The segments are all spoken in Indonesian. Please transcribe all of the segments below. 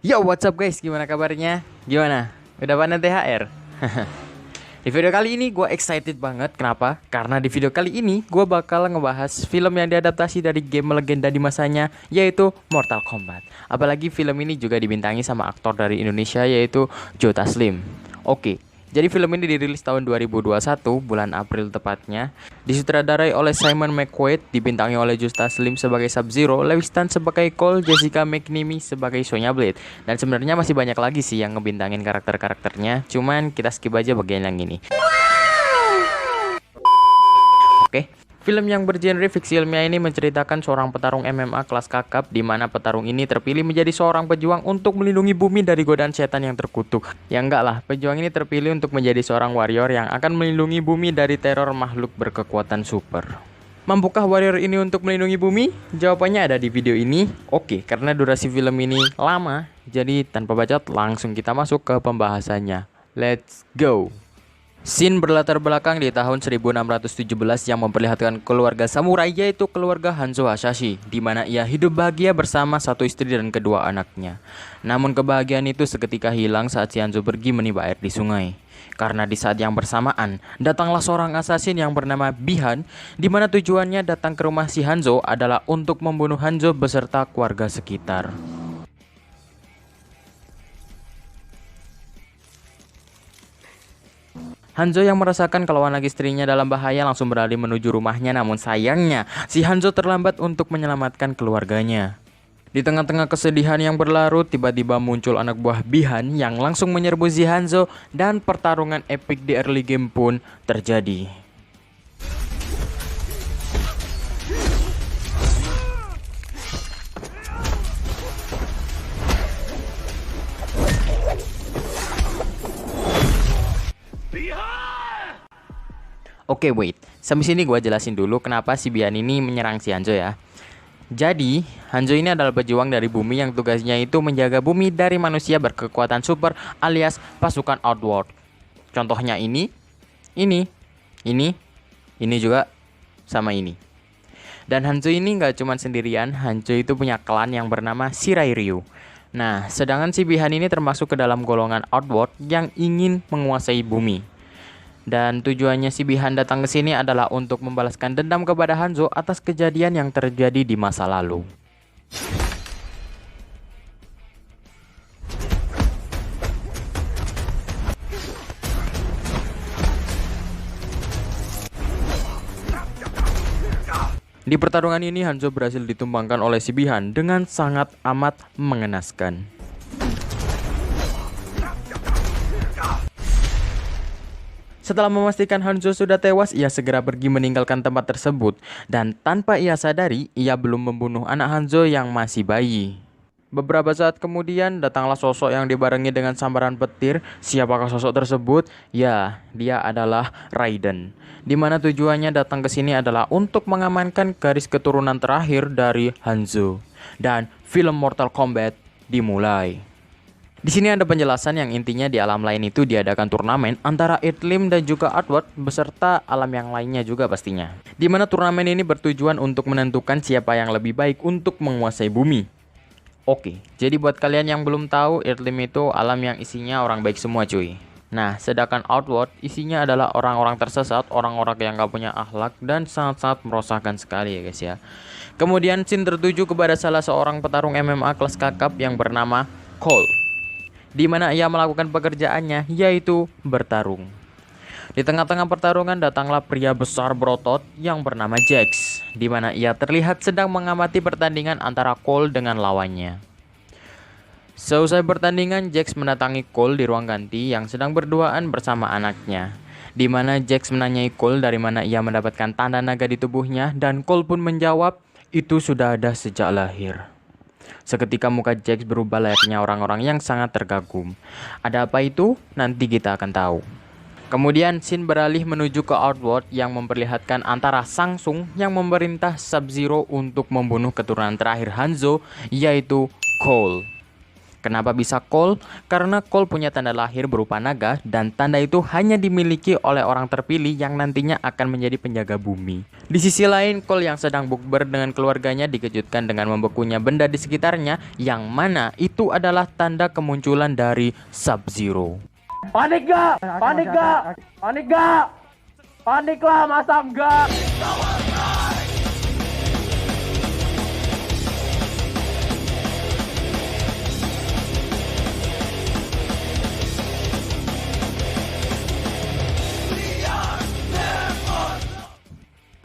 Yo, what's up guys? Gimana kabarnya? Gimana? Udah panen THR? Di video kali ini gue excited banget. Kenapa? Karena di video kali ini gue bakal ngebahas film yang diadaptasi dari game legenda di masanya, yaitu Mortal Kombat. Apalagi film ini juga dibintangi sama aktor dari Indonesia, yaitu Joe Taslim. Oke, jadi film ini dirilis tahun 2021, bulan April tepatnya. Disutradarai oleh Simon McQuaid, dibintangi oleh Joe Taslim sebagai Sub-Zero, Lewis Tan sebagai Cole, Jessica McNamee sebagai Sonya Blade. Dan sebenarnya masih banyak lagi sih yang ngebintangin karakter-karakternya, cuman kita skip aja bagian yang ini. Oke. Film yang bergenre fiksi ilmiah ini menceritakan seorang petarung MMA kelas kakap, di mana petarung ini terpilih menjadi seorang pejuang untuk melindungi bumi dari godaan setan yang terkutuk. Ya enggak lah, pejuang ini terpilih untuk menjadi seorang warrior yang akan melindungi bumi dari teror makhluk berkekuatan super. Mampukah warrior ini untuk melindungi bumi? Jawabannya ada di video ini. Oke, karena durasi film ini lama, jadi tanpa bacot langsung kita masuk ke pembahasannya. Let's go! Scene berlatar belakang di tahun 1617 yang memperlihatkan keluarga samurai, yaitu keluarga Hanzo Hasashi, di mana ia hidup bahagia bersama satu istri dan kedua anaknya. Namun kebahagiaan itu seketika hilang saat si Hanzo pergi menimba air di sungai. Karena di saat yang bersamaan, datanglah seorang assassin yang bernama Bihan, di mana tujuannya datang ke rumah si Hanzo adalah untuk membunuh Hanzo beserta keluarga sekitar. Hanzo yang merasakan kalau anak istrinya dalam bahaya langsung beralih menuju rumahnya, namun sayangnya si Hanzo terlambat untuk menyelamatkan keluarganya. Di tengah-tengah kesedihan yang berlarut, tiba-tiba muncul anak buah Bihan yang langsung menyerbu si Hanzo dan pertarungan epik di early game pun terjadi. Oke, wait. Sampai sini gue jelasin dulu kenapa si Bihan ini menyerang si Hanzo ya. Jadi, Hanzo ini adalah pejuang dari bumi yang tugasnya itu menjaga bumi dari manusia berkekuatan super alias pasukan Outworld. Contohnya ini juga sama ini. Dan Hanzo ini nggak cuma sendirian, Hanzo itu punya klan yang bernama Shirai Ryu. Nah, sedangkan si Bihan ini termasuk ke dalam golongan Outworld yang ingin menguasai bumi. Dan tujuannya si Bihan datang ke sini adalah untuk membalaskan dendam kepada Hanzo atas kejadian yang terjadi di masa lalu. Di pertarungan ini Hanzo berhasil ditumbangkan oleh si Bihan dengan sangat amat mengenaskan. Setelah memastikan Hanzo sudah tewas, ia segera pergi meninggalkan tempat tersebut. Dan tanpa ia sadari, ia belum membunuh anak Hanzo yang masih bayi. Beberapa saat kemudian, datanglah sosok yang dibarengi dengan sambaran petir. Siapakah sosok tersebut? Ya, dia adalah Raiden. Dimana tujuannya datang ke sini adalah untuk mengamankan garis keturunan terakhir dari Hanzo. Dan film Mortal Kombat dimulai. Di sini ada penjelasan yang intinya di alam lain itu diadakan turnamen antara Earthlim dan juga Outworld beserta alam yang lainnya juga pastinya. Di mana turnamen ini bertujuan untuk menentukan siapa yang lebih baik untuk menguasai bumi. Oke, jadi buat kalian yang belum tahu, Earthlim itu alam yang isinya orang baik semua cuy. Nah, sedangkan Outworld isinya adalah orang-orang tersesat, orang-orang yang gak punya akhlak dan sangat-sangat merosakkan sekali ya guys ya. Kemudian scene tertuju kepada salah seorang petarung MMA kelas kakap yang bernama Cole, di mana ia melakukan pekerjaannya yaitu bertarung. Di tengah-tengah pertarungan datanglah pria besar berotot yang bernama Jax, di mana ia terlihat sedang mengamati pertandingan antara Cole dengan lawannya. Seusai pertandingan, Jax mendatangi Cole di ruang ganti yang sedang berduaan bersama anaknya, di mana Jax menanyai Cole dari mana ia mendapatkan tanda naga di tubuhnya, dan Cole pun menjawab, itu sudah ada sejak lahir. Seketika muka Jax berubah layaknya orang-orang yang sangat terkagum. Ada apa itu? Nanti kita akan tahu. Kemudian scene beralih menuju ke Outworld yang memperlihatkan antara Shang Tsung yang memerintah Sub-Zero untuk membunuh keturunan terakhir Hanzo, yaitu Cole. Kenapa bisa Cole? Karena Cole punya tanda lahir berupa naga dan tanda itu hanya dimiliki oleh orang terpilih yang nantinya akan menjadi penjaga bumi. Di sisi lain, Cole yang sedang bukber dengan keluarganya dikejutkan dengan membekunya benda di sekitarnya yang mana itu adalah tanda kemunculan dari Sub-Zero. Panik gak? Panik gak? Panik gak? Paniklah, masa enggak?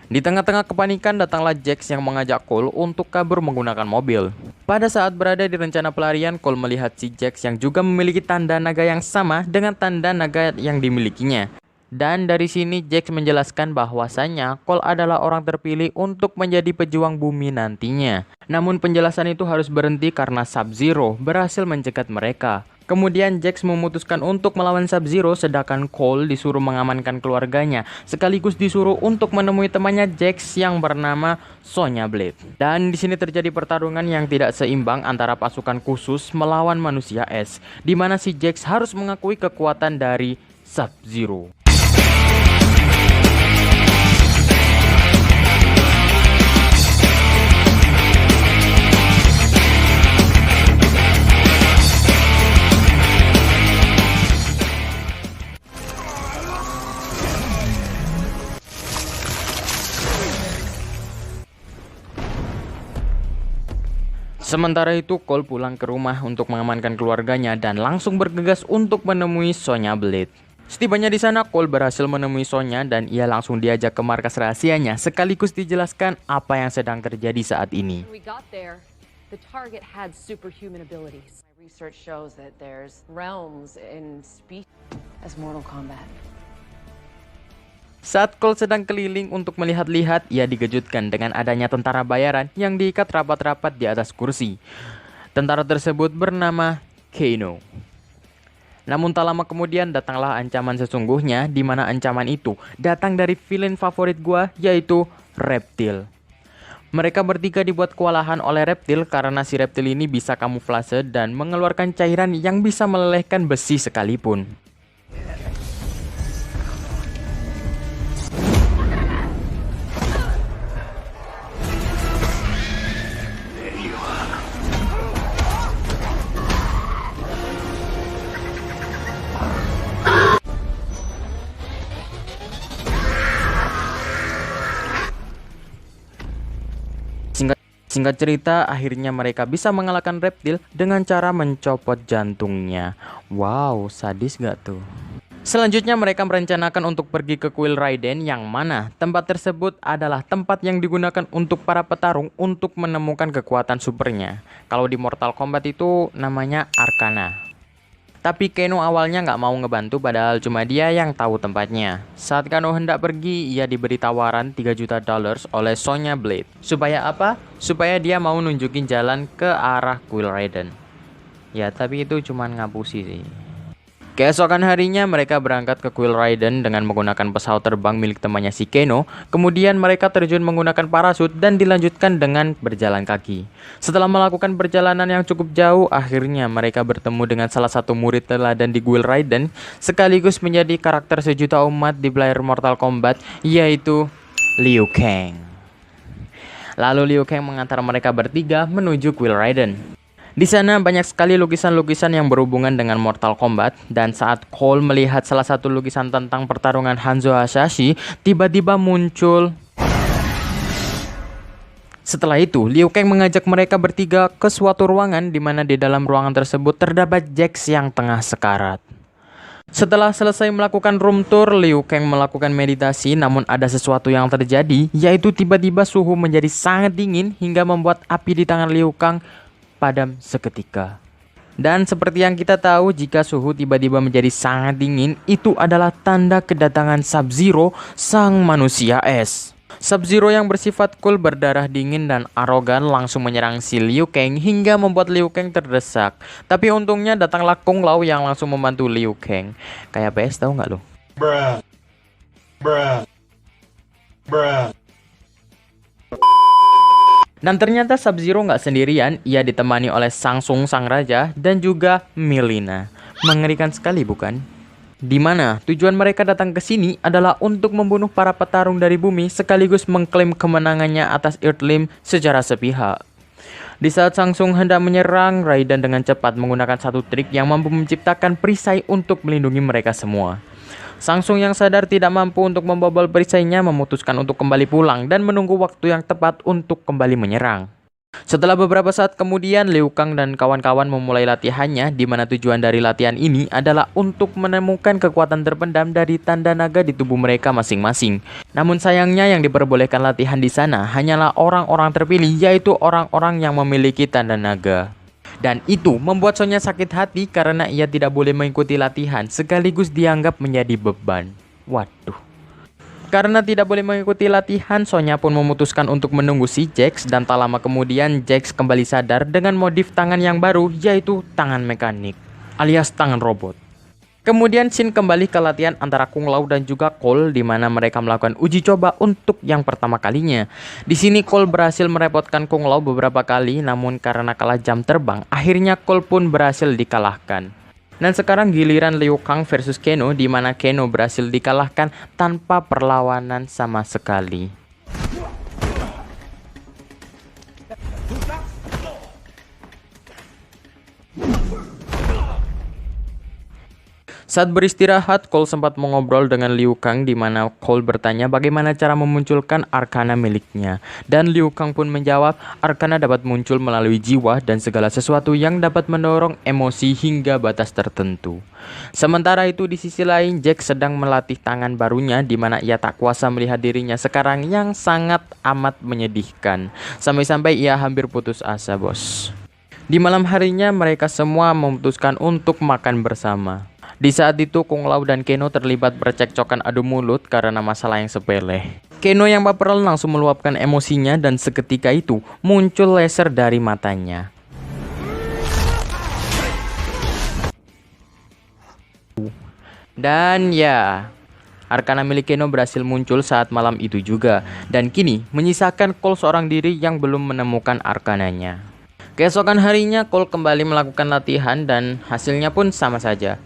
Di tengah-tengah kepanikan datanglah Jax yang mengajak Cole untuk kabur menggunakan mobil. Pada saat berada di rencana pelarian, Cole melihat si Jax yang juga memiliki tanda naga yang sama dengan tanda naga yang dimilikinya. Dan dari sini Jax menjelaskan bahwasannya Cole adalah orang terpilih untuk menjadi pejuang bumi nantinya. Namun penjelasan itu harus berhenti karena Sub-Zero berhasil mencegat mereka. Kemudian Jax memutuskan untuk melawan Sub-Zero sedangkan Cole disuruh mengamankan keluarganya sekaligus disuruh untuk menemui temannya Jax yang bernama Sonya Blade. Dan di sini terjadi pertarungan yang tidak seimbang antara pasukan khusus melawan manusia es, di mana si Jax harus mengakui kekuatan dari Sub-Zero. Sementara itu, Cole pulang ke rumah untuk mengamankan keluarganya dan langsung bergegas untuk menemui Sonya Blade. Setibanya di sana, Cole berhasil menemui Sonya dan ia langsung diajak ke markas rahasianya sekaligus dijelaskan apa yang sedang terjadi saat ini. We got there, the target had superhuman abilities. My research shows that there's realms in species as Mortal Kombat. Saat Cole sedang keliling untuk melihat-lihat, ia dikejutkan dengan adanya tentara bayaran yang diikat rapat-rapat di atas kursi. Tentara tersebut bernama Kano. Namun tak lama kemudian datanglah ancaman sesungguhnya, di mana ancaman itu datang dari villain favorit gua, yaitu Reptil. Mereka bertiga dibuat kewalahan oleh Reptil karena si Reptil ini bisa kamuflase dan mengeluarkan cairan yang bisa melelehkan besi sekalipun. Singkat cerita, akhirnya mereka bisa mengalahkan Reptil dengan cara mencopot jantungnya. Wow, sadis gak tuh? Selanjutnya mereka merencanakan untuk pergi ke Kuil Raiden yang mana tempat tersebut adalah tempat yang digunakan untuk para petarung untuk menemukan kekuatan supernya. Kalau di Mortal Kombat itu namanya Arcana. Tapi Kano awalnya nggak mau ngebantu padahal cuma dia yang tahu tempatnya. Saat Kano hendak pergi, ia diberi tawaran $3 juta oleh Sonya Blade. Supaya apa? Supaya dia mau nunjukin jalan ke arah Kuil Raiden. Ya tapi itu cuma ngapusi sih. Keesokan harinya mereka berangkat ke Kuil Raiden dengan menggunakan pesawat terbang milik temannya si Kano. Kemudian mereka terjun menggunakan parasut dan dilanjutkan dengan berjalan kaki. Setelah melakukan perjalanan yang cukup jauh, akhirnya mereka bertemu dengan salah satu murid teladan di Kuil Raiden sekaligus menjadi karakter sejuta umat di player Mortal Kombat, yaitu Liu Kang. Lalu Liu Kang mengantar mereka bertiga menuju Kuil Raiden. Di sana banyak sekali lukisan-lukisan yang berhubungan dengan Mortal Kombat, dan saat Cole melihat salah satu lukisan tentang pertarungan Hanzo Hasashi, tiba-tiba muncul. Setelah itu, Liu Kang mengajak mereka bertiga ke suatu ruangan di mana di dalam ruangan tersebut terdapat Jax yang tengah sekarat. Setelah selesai melakukan room tour, Liu Kang melakukan meditasi, namun ada sesuatu yang terjadi, yaitu tiba-tiba suhu menjadi sangat dingin hingga membuat api di tangan Liu Kang padam seketika. Dan seperti yang kita tahu, jika suhu tiba-tiba menjadi sangat dingin, itu adalah tanda kedatangan Sub-Zero, sang manusia es. Sub-Zero yang bersifat cool, berdarah dingin dan arogan langsung menyerang si Liu Kang hingga membuat Liu Kang terdesak. Tapi untungnya datanglah Kung Lao yang langsung membantu Liu Kang. Kayak PS tahu nggak lo? Bruh. Bruh. Bruh. Dan ternyata Sub-Zero nggak sendirian, ia ditemani oleh Samsung sang raja dan juga Mileena. Mengerikan sekali bukan? Di mana tujuan mereka datang ke sini adalah untuk membunuh para petarung dari bumi sekaligus mengklaim kemenangannya atas Earthrealm secara sepihak. Di saat Samsung hendak menyerang, Raiden dengan cepat menggunakan satu trik yang mampu menciptakan perisai untuk melindungi mereka semua. Samsung yang sadar tidak mampu untuk membobol perisainya memutuskan untuk kembali pulang dan menunggu waktu yang tepat untuk kembali menyerang. Setelah beberapa saat kemudian, Liu Kang dan kawan-kawan memulai latihannya, di mana tujuan dari latihan ini adalah untuk menemukan kekuatan terpendam dari tanda naga di tubuh mereka masing-masing. Namun sayangnya yang diperbolehkan latihan di sana hanyalah orang-orang terpilih, yaitu orang-orang yang memiliki tanda naga. Dan itu membuat Sonya sakit hati karena ia tidak boleh mengikuti latihan sekaligus dianggap menjadi beban. Waduh. Karena tidak boleh mengikuti latihan, Sonya pun memutuskan untuk menunggu si Jax dan tak lama kemudian Jax kembali sadar dengan modif tangan yang baru, yaitu tangan mekanik alias tangan robot. Kemudian Shin kembali ke latihan antara Kung Lao dan juga Cole, di mana mereka melakukan uji coba untuk yang pertama kalinya. Di sini Cole berhasil merepotkan Kung Lao beberapa kali, namun karena kalah jam terbang, akhirnya Cole pun berhasil dikalahkan. Dan sekarang giliran Liu Kang versus Keno, di mana Keno berhasil dikalahkan tanpa perlawanan sama sekali. Saat beristirahat, Cole sempat mengobrol dengan Liu Kang, di mana Cole bertanya bagaimana cara memunculkan arkana miliknya. Dan Liu Kang pun menjawab, arkana dapat muncul melalui jiwa dan segala sesuatu yang dapat mendorong emosi hingga batas tertentu. Sementara itu di sisi lain, Jax sedang melatih tangan barunya, di mana ia tak kuasa melihat dirinya sekarang yang sangat amat menyedihkan. Sampai-sampai ia hampir putus asa, bos. Di malam harinya, mereka semua memutuskan untuk makan bersama. Di saat itu, Kung Lao dan Keno terlibat percekcokan adu mulut karena masalah yang sepele. Keno yang baperan langsung meluapkan emosinya dan seketika itu muncul laser dari matanya. Dan ya, arkana milik Keno berhasil muncul saat malam itu juga. Dan kini menyisakan Cole seorang diri yang belum menemukan arkananya. Keesokan harinya, Cole kembali melakukan latihan dan hasilnya pun sama saja.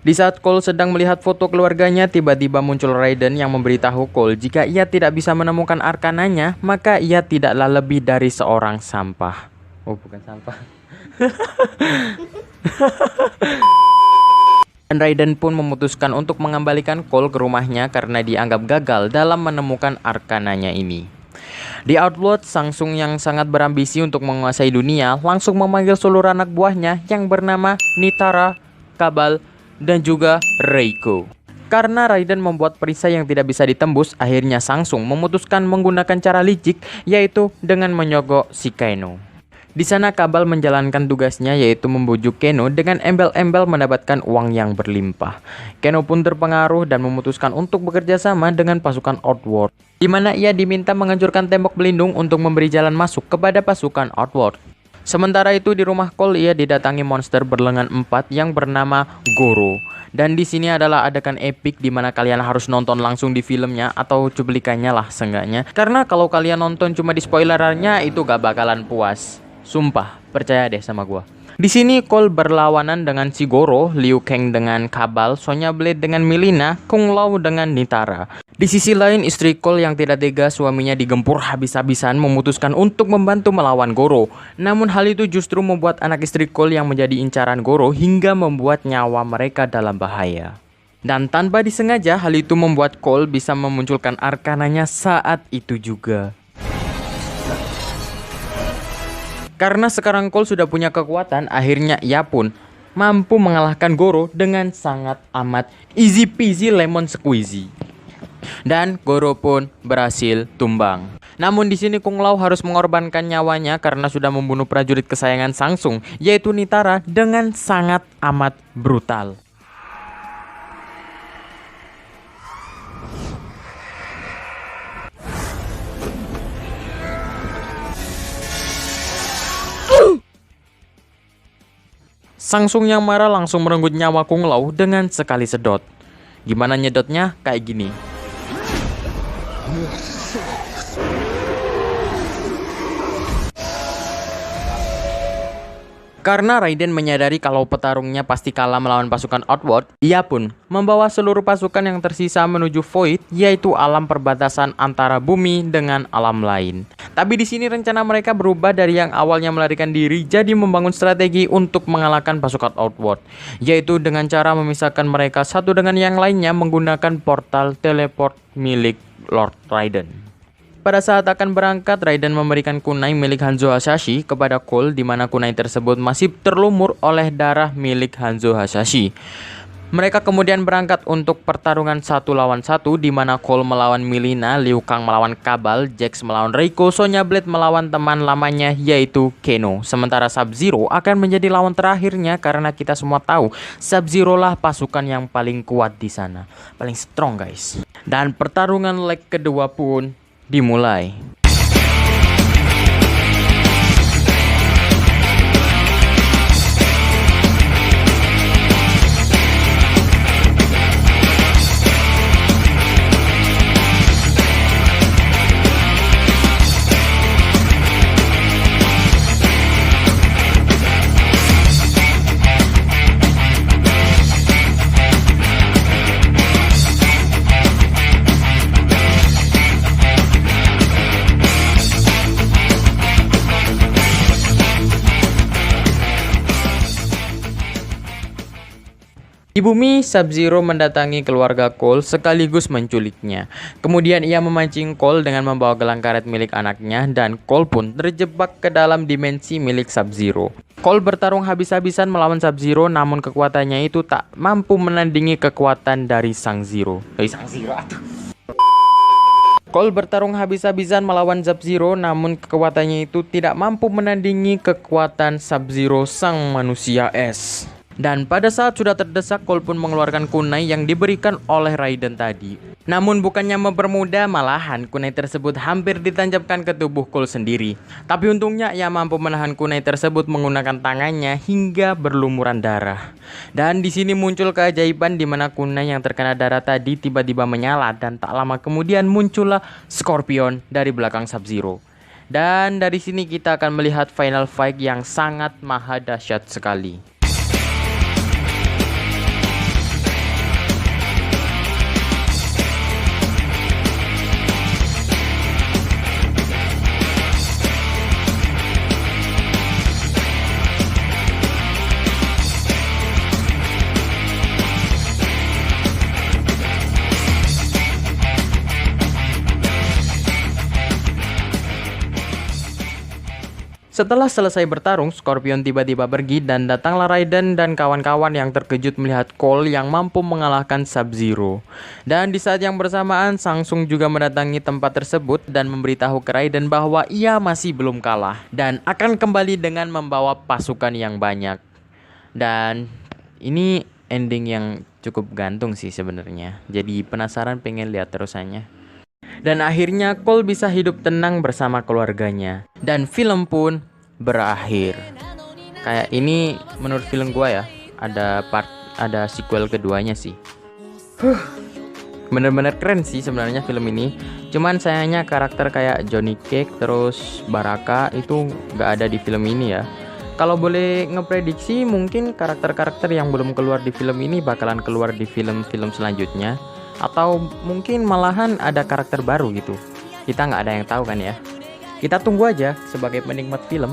Di saat Cole sedang melihat foto keluarganya, tiba-tiba muncul Raiden yang memberitahu Cole jika ia tidak bisa menemukan arkananya, maka ia tidaklah lebih dari seorang sampah. Oh, bukan sampah. Dan Raiden pun memutuskan untuk mengembalikan Cole ke rumahnya karena dianggap gagal dalam menemukan arkananya ini. Di Outworld, Samsung yang sangat berambisi untuk menguasai dunia langsung memanggil seluruh anak buahnya yang bernama Nitara, Kabal, dan juga Reiko. Karena Raiden membuat perisai yang tidak bisa ditembus, akhirnya Samsung memutuskan menggunakan cara licik, yaitu dengan menyogok si Keno. Di sana Kabal menjalankan tugasnya, yaitu membujuk Keno dengan embel-embel mendapatkan uang yang berlimpah. Keno pun terpengaruh dan memutuskan untuk bekerja sama dengan pasukan Outworld, di mana ia diminta menghancurkan tembok pelindung untuk memberi jalan masuk kepada pasukan Outworld. Sementara itu di rumah Cole ia didatangi monster berlengan 4 yang bernama Goro. Dan di sini adalah adegan epik di mana kalian harus nonton langsung di filmnya atau cuplikannya lah seenggaknya. Karena kalau kalian nonton cuma di spoilerannya itu gak bakalan puas. Sumpah, percaya deh sama gua. Di sini Cole berlawanan dengan si Goro, Liu Kang dengan Kabal, Sonya Blade dengan Mileena, Kung Lao dengan Nitara. Di sisi lain, istri Cole yang tidak tega suaminya digempur habis-habisan memutuskan untuk membantu melawan Goro. Namun hal itu justru membuat anak istri Cole yang menjadi incaran Goro hingga membuat nyawa mereka dalam bahaya. Dan tanpa disengaja, hal itu membuat Cole bisa memunculkan arkananya saat itu juga. Karena sekarang Cole sudah punya kekuatan, akhirnya ia pun mampu mengalahkan Goro dengan sangat amat easy peasy lemon squeezy. Dan Goro pun berhasil tumbang. Namun di sini Kung Lao harus mengorbankan nyawanya karena sudah membunuh prajurit kesayangan Samsung, yaitu Nitara, dengan sangat amat brutal. Samsung yang marah langsung merenggut nyawa Kung Lao dengan sekali sedot. Gimana nyedotnya? Kayak gini. Karena Raiden menyadari kalau petarungnya pasti kalah melawan pasukan Outworld, ia pun membawa seluruh pasukan yang tersisa menuju Void, yaitu alam perbatasan antara bumi dengan alam lain. Tapi di sini rencana mereka berubah dari yang awalnya melarikan diri jadi membangun strategi untuk mengalahkan pasukan Outworld, yaitu dengan cara memisahkan mereka satu dengan yang lainnya menggunakan portal teleport milik Lord Raiden. Pada saat akan berangkat, Raiden memberikan kunai milik Hanzo Hasashi kepada Cole, di mana kunai tersebut masih terlumur oleh darah milik Hanzo Hasashi. Mereka kemudian berangkat untuk pertarungan 1 lawan 1, di mana Cole melawan Mileena, Liu Kang melawan Kabal, Jax melawan Reiko, Sonya Blade melawan teman lamanya yaitu Keno. Sementara Sub-Zero akan menjadi lawan terakhirnya karena kita semua tahu Sub-Zero lah pasukan yang paling kuat di sana, paling strong guys. Dan pertarungan leg kedua pun dimulai. Di bumi, Sub-Zero mendatangi keluarga Cole sekaligus menculiknya. Kemudian ia memancing Cole dengan membawa gelang karet milik anaknya, dan Cole pun terjebak ke dalam dimensi milik Sub-Zero. Cole bertarung habis-habisan melawan Sub-Zero, namun kekuatannya itu tak mampu menandingi kekuatan dari Sang Zero. Cole bertarung habis-habisan melawan Sub-Zero, namun kekuatannya itu tidak mampu menandingi kekuatan Sub-Zero sang manusia es. Dan pada saat sudah terdesak, Cole pun mengeluarkan kunai yang diberikan oleh Raiden tadi. Namun bukannya mempermudah, malahan kunai tersebut hampir ditancapkan ke tubuh Cole sendiri. Tapi untungnya ia mampu menahan kunai tersebut menggunakan tangannya hingga berlumuran darah. Dan di sini muncul keajaiban di mana kunai yang terkena darah tadi tiba-tiba menyala, dan tak lama kemudian muncullah Scorpion dari belakang Sub-Zero. Dan dari sini kita akan melihat final fight yang sangat maha dahsyat sekali. Setelah selesai bertarung, Scorpion tiba-tiba pergi dan datanglah Raiden dan kawan-kawan yang terkejut melihat Cole yang mampu mengalahkan Sub-Zero. Dan di saat yang bersamaan, Samsung juga mendatangi tempat tersebut dan memberitahu ke Raiden bahwa ia masih belum kalah dan akan kembali dengan membawa pasukan yang banyak. Dan ini ending yang cukup gantung sih sebenarnya. Jadi penasaran pengen lihat terusannya. Dan akhirnya Cole bisa hidup tenang bersama keluarganya. Dan film pun berakhir. Kayak ini menurut film gua ya, ada sequel keduanya sih. Bener-bener keren sih sebenarnya film ini. Cuman sayangnya karakter kayak Johnny Cage terus Baraka itu gak ada di film ini ya. Kalau boleh ngeprediksi, mungkin karakter-karakter yang belum keluar di film ini bakalan keluar di film-film selanjutnya. Atau mungkin malahan ada karakter baru gitu. Kita nggak ada yang tahu kan ya. Kita tunggu aja sebagai penikmat film.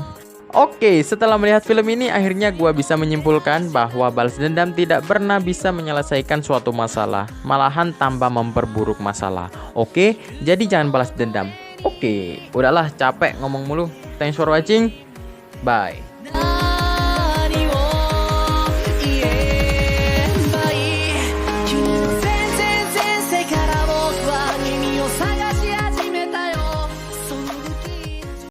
Oke, setelah melihat film ini akhirnya gua bisa menyimpulkan bahwa balas dendam tidak pernah bisa menyelesaikan suatu masalah, malahan tambah memperburuk masalah. Oke, jadi jangan balas dendam. Oke, udahlah capek ngomong mulu. Thanks for watching. Bye.